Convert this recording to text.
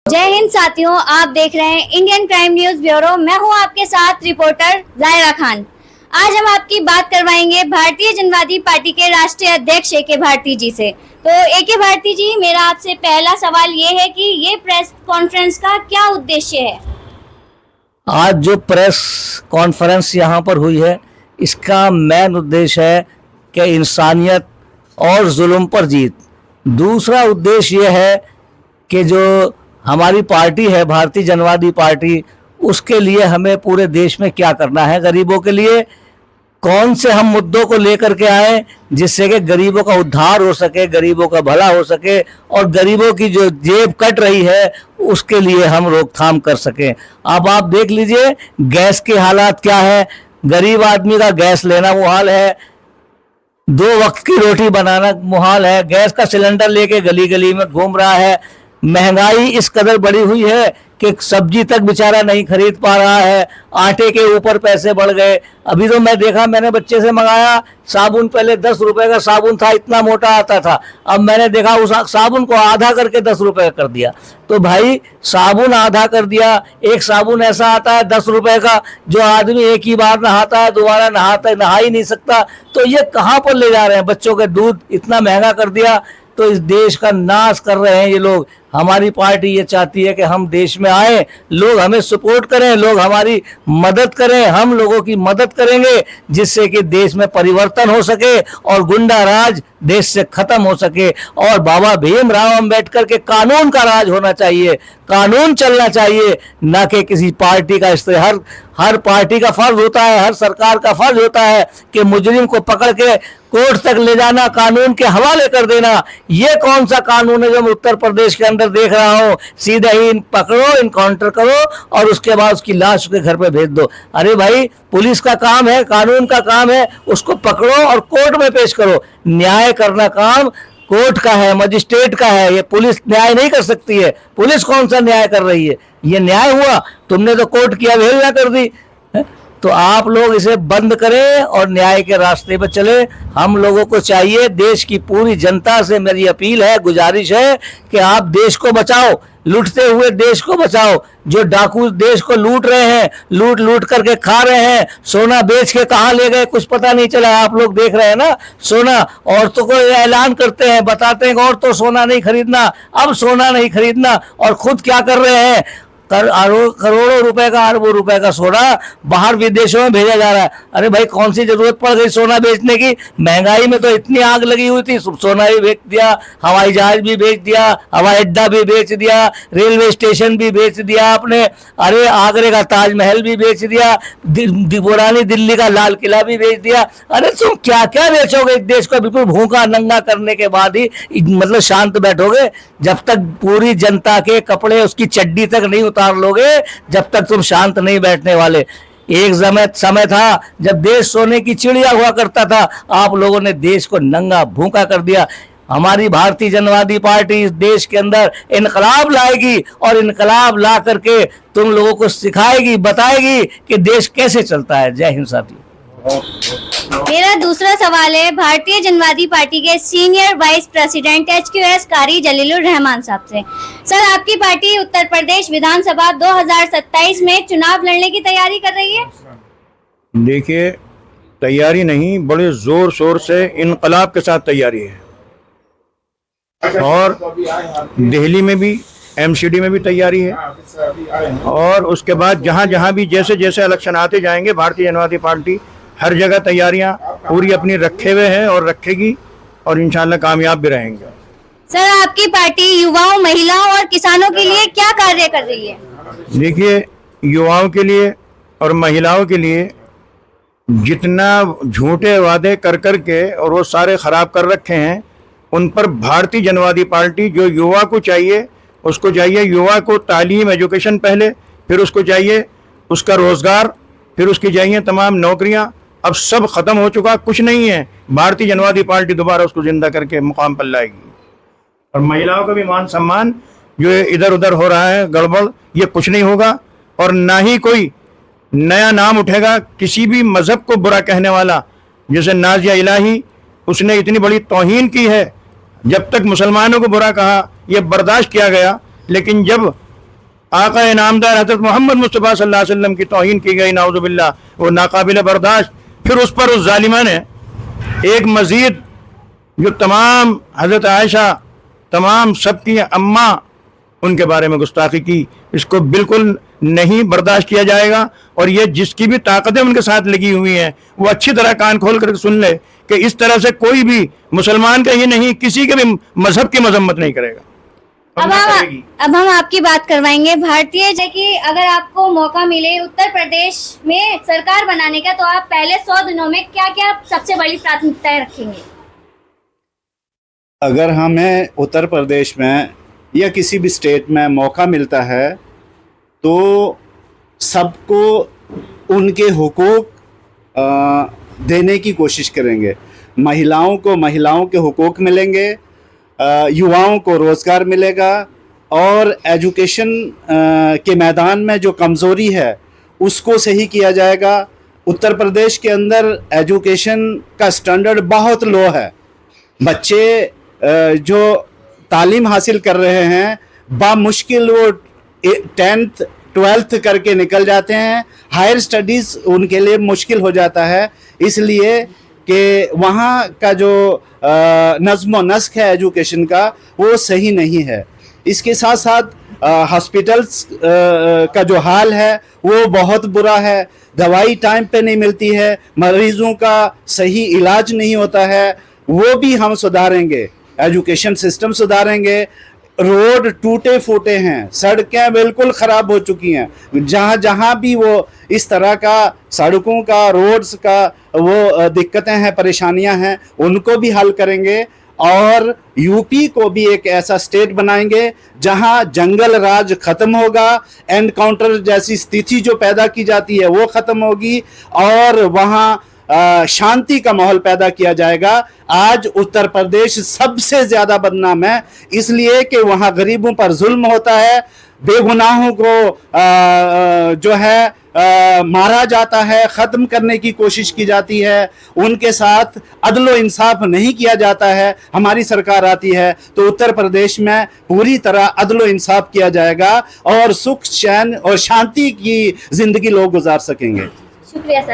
जय हिंद साथियों, आप देख रहे हैं इंडियन क्राइम न्यूज ब्यूरो। मैं हूं आपके साथ रिपोर्टर जायरा खान। आज हम आपकी बात करवाएंगे भारतीय जनवादी पार्टी के राष्ट्रीय अध्यक्ष ए.के. भारती जी से। तो ए.के. भारती जी, मेरा आपसे पहला सवाल ये है कि ये प्रेस कॉन्फ्रेंस का क्या उद्देश्य है? आज जो प्रेस कॉन्फ्रेंस यहाँ पर हुई है, इसका मेन उद्देश्य है कि इंसानियत और जुल्म पर जीत। दूसरा उद्देश्य ये है कि जो हमारी पार्टी है भारतीय जनवादी पार्टी, उसके लिए हमें पूरे देश में क्या करना है, गरीबों के लिए कौन से हम मुद्दों को लेकर के आए जिससे कि गरीबों का उद्धार हो सके, गरीबों का भला हो सके और गरीबों की जो जेब कट रही है उसके लिए हम रोकथाम कर सकें। अब आप देख लीजिए गैस के हालात क्या है। गरीब आदमी का गैस लेना मुहाल है, 2 वक्त की रोटी बनाना मुहाल है, गैस का सिलेंडर लेके गली गली में घूम रहा है। महंगाई इस कदर बढ़ी हुई है कि सब्जी तक बेचारा नहीं खरीद पा रहा है, आटे के ऊपर पैसे बढ़ गए। अभी तो मैंने बच्चे से मंगाया साबुन, पहले 10 रुपए का साबुन था, इतना मोटा आता था, अब मैंने देखा उस साबुन को आधा करके 10 रुपए कर दिया। तो भाई साबुन आधा कर दिया, एक साबुन ऐसा आता है 10 रुपए का जो आदमी एक ही बार नहाता है, दोबारा नहा ही नहीं सकता। तो ये कहाँ पर ले जा रहे हैं? बच्चों के दूध इतना महंगा कर दिया, तो इस देश का नाश कर रहे हैं ये लोग। हमारी पार्टी ये चाहती है कि हम देश में आए, लोग हमें सपोर्ट करें, लोग हमारी मदद करें, हम लोगों की मदद करेंगे जिससे कि देश में परिवर्तन हो सके और गुंडा राज देश से खत्म हो सके और बाबा भीमराव अंबेडकर के कानून का राज होना चाहिए, कानून चलना चाहिए, ना कि किसी पार्टी का। इससे हर पार्टी का फर्ज होता है, हर सरकार का फर्ज होता है कि मुजरिम को पकड़ के कोर्ट तक ले जाना, कानून के हवाले कर देना। ये कौन सा कानून है जो मैं उत्तर प्रदेश के अंदर देख रहा हूँ? सीधे ही पकड़ो, इनकाउंटर करो और उसके बाद उसकी लाश उसके घर पे भेज दो। अरे भाई, पुलिस का काम है, कानून का काम है, उसको पकड़ो और कोर्ट में पेश करो। न्याय करना काम कोर्ट का है, मजिस्ट्रेट का है। ये पुलिस न्याय नहीं कर सकती है। पुलिस कौन सा न्याय कर रही है? ये न्याय हुआ? तुमने तो कोर्ट की अवहेलना कर दी। तो आप लोग इसे बंद करें और न्याय के रास्ते पर चले। हम लोगों को चाहिए, देश की पूरी जनता से मेरी अपील है, गुजारिश है कि आप देश को बचाओ, लूटते हुए देश को बचाओ। जो डाकू देश को लूट रहे हैं, लूट करके खा रहे हैं, सोना बेच के कहाँ ले गए कुछ पता नहीं चला। आप लोग देख रहे हैं ना, सोना औरतों को ऐलान करते हैं, बताते हैं कि औरतों सोना नहीं खरीदना, अब सोना नहीं खरीदना, और खुद क्या कर रहे हैं? करोड़ों रुपए का, अरबों रुपए का सोना बाहर विदेशों में भेजा जा रहा है। अरे भाई, कौन सी जरूरत पड़ गई सोना बेचने की? महंगाई में तो इतनी आग लगी हुई थी, सोना भी बेच दिया, हवाई जहाज भी बेच दिया, हवाई अड्डा भी बेच दिया, रेलवे स्टेशन भी बेच दिया आपने। अरे आगरे का ताजमहल भी बेच दिया, पुरानी दिल्ली का लाल किला भी बेच दिया। अरे तुम क्या क्या बेचोगे? इस देश को बिल्कुल भूखा नंगा करने के बाद ही मतलब शांत बैठोगे? जब तक पूरी जनता के कपड़े उसकी चड्डी तक नहीं उतार लोगे, जब तक तुम शांत नहीं बैठने वाले। एक समय था जब देश सोने की चिड़िया हुआ करता था, आप लोगों ने देश को नंगा भूखा कर दिया। हमारी भारतीय जनवादी पार्टी इस देश के अंदर इनकलाब लाएगी और इनकलाब ला करके तुम लोगों को सिखाएगी, बताएगी कि देश कैसे चलता है। जय हिंद साथियों। मेरा दूसरा सवाल है भारतीय जनवादी पार्टी के सीनियर वाइस प्रेसिडेंट HQS कारी जलीलुर रहमान साहब से। सर, आपकी पार्टी उत्तर प्रदेश विधानसभा 2027 में चुनाव लड़ने की तैयारी कर रही है? देखिए, तैयारी नहीं, बड़े जोर शोर से इनकलाब के साथ तैयारी है। और दिल्ली में भी, MCD में भी तैयारी है, और उसके बाद जहां जहां भी जैसे जैसे इलेक्शन आते जाएंगे, भारतीय जनवादी पार्टी हर जगह तैयारियां पूरी अपनी रखे हुए है और रखेगी, और इंशाल्लाह कामयाब भी रहेंगे। सर, आपकी पार्टी युवाओं, महिलाओं और किसानों के लिए क्या कार्य कर रही है? देखिए, युवाओं के लिए और महिलाओं के लिए जितना झूठे वादे कर के और वो सारे खराब कर रखे हैं, उन पर भारतीय जनवादी पार्टी, जो युवा को चाहिए, उसको चाहिए युवा को तालीम, एजुकेशन पहले, फिर उसको चाहिए उसका रोजगार, फिर उसकी चाहिए तमाम नौकरियां। अब सब खत्म हो चुका, कुछ नहीं है। भारतीय जनवादी पार्टी दोबारा उसको जिंदा करके मुकाम पर लाएगी। और महिलाओं का भी मान सम्मान जो इधर उधर हो रहा है गड़बड़, ये कुछ नहीं होगा। और ना ही कोई नया नाम उठेगा किसी भी मजहब को बुरा कहने वाला। जैसे नाजिया इलाही, उसने इतनी बड़ी तौहीन की है, जब तक मुसलमानों को बुरा कहा यह बर्दाश्त किया गया, लेकिन जब आका इनामदार हज़रत मोहम्मद मुस्तफ़ा सल्लल्लाहु अलैहि वसल्लम की तौहीन की गई, नाउज़ुबिल्लाह, वो नाकाबिल बर्दाश्त। फिर उस पर उस जालिमा ने एक मज़ीद जो तमाम हज़रत आयशा, तमाम सबकी अम्मा, उनके बारे में गुस्ताखी की। इसको बिल्कुल नहीं बर्दाश्त किया जाएगा। और ये जिसकी भी ताकतें उनके साथ लगी हुई हैं वो अच्छी तरह कान खोल कर सुन ले कि इस तरह से कोई भी मुसलमान का ही नहीं, किसी के भी मजहब की मजम्मत नहीं करेगा। अब हम आपकी बात करवाएंगे भारतीय कि अगर आपको मौका मिले उत्तर प्रदेश में सरकार बनाने का, तो आप पहले 100 दिनों में क्या क्या सबसे बड़ी प्राथमिकताएं रखेंगे? अगर हमें उत्तर प्रदेश में या किसी भी स्टेट में मौका मिलता है तो सबको उनके हुकूक देने की कोशिश करेंगे। महिलाओं को महिलाओं के हुकूक मिलेंगे, युवाओं को रोज़गार मिलेगा, और एजुकेशन के मैदान में जो कमज़ोरी है उसको सही किया जाएगा। उत्तर प्रदेश के अंदर एजुकेशन का स्टैंडर्ड बहुत लो है। बच्चे जो तालीम हासिल कर रहे हैं बामुश्किल वो 10th 12th करके निकल जाते हैं। हायर स्टडीज़ उनके लिए मुश्किल हो जाता है, इसलिए कि वहाँ का जो नज़्म व नस्क है एजुकेशन का वो सही नहीं है। इसके साथ साथ हॉस्पिटल्स का जो हाल है वो बहुत बुरा है। दवाई टाइम पे नहीं मिलती है, मरीज़ों का सही इलाज नहीं होता है, वो भी हम सुधारेंगे। एजुकेशन सिस्टम सुधारेंगे। रोड टूटे फूटे हैं, सड़कें बिल्कुल ख़राब हो चुकी हैं। जहाँ जहाँ भी वो इस तरह का सड़कों का, रोड्स का वो दिक्कतें हैं, परेशानियां हैं, उनको भी हल करेंगे। और यूपी को भी एक ऐसा स्टेट बनाएंगे जहाँ जंगल राज ख़त्म होगा, एनकाउंटर जैसी स्थिति जो पैदा की जाती है वो ख़त्म होगी, और वहाँ शांति का माहौल पैदा किया जाएगा। आज उत्तर प्रदेश सबसे ज़्यादा बदनाम है, इसलिए कि वहाँ गरीबों पर जुल्म होता है, बेगुनाहों को जो है मारा जाता है, ख़त्म करने की कोशिश की जाती है, उनके साथ अदलो इंसाफ नहीं किया जाता है। हमारी सरकार आती है तो उत्तर प्रदेश में पूरी तरह अदलो इंसाफ किया जाएगा और सुख, चैन और शांति की ज़िंदगी लोग गुजार सकेंगे। शुक्रिया सर।